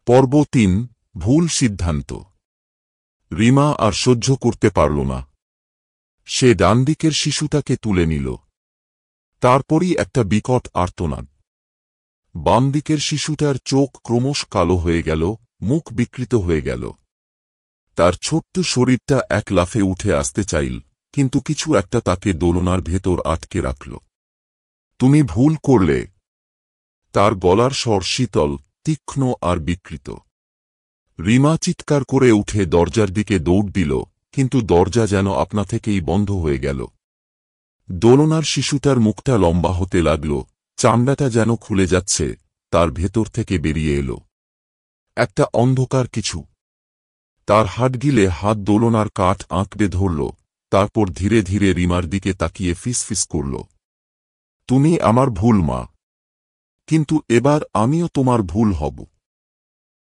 পর্ব ৩ ভুল সিদ্ধান্ত। রিমা আর সহ্য করতে পারল না। সে ডানদিকের শিশুটাকে তুলে নিল। তারপরই একটা বিকট আর্তনাদ। বাম দিকের শিশুটার চোখ ক্রমশ কালো হয়ে গেল, মুখ বিকৃত হয়ে গেল। তার ছোট্ট শরীরটা এক লাফে উঠে আসতে চাইল, কিন্তু কিছু একটা তাকে দোলনার ভেতর আটকে রাখল। তুমি ভুল করলে। তার গলার স্বর শীতল, তীক্ষ্ণ আর বিকৃত। রিমা চিৎকার করে উঠে দরজার দিকে দৌড় দিল, কিন্তু দরজা যেন আপনা থেকেই বন্ধ হয়ে গেল। দোলনার শিশুটার মুখটা লম্বা হতে লাগল, চামড়াটা যেন খুলে যাচ্ছে, তার ভেতর থেকে বেরিয়ে এলো একটা অন্ধকার কিছু। তার হাড়গিলে হাত দোলনার কাঠ আঁকড়ে ধরল, তারপর ধীরে ধীরে রিমার দিকে তাকিয়ে ফিসফিস করল। তুমি আমার ভুল মা, কিন্তু এবার আমিও তোমার ভুল হব।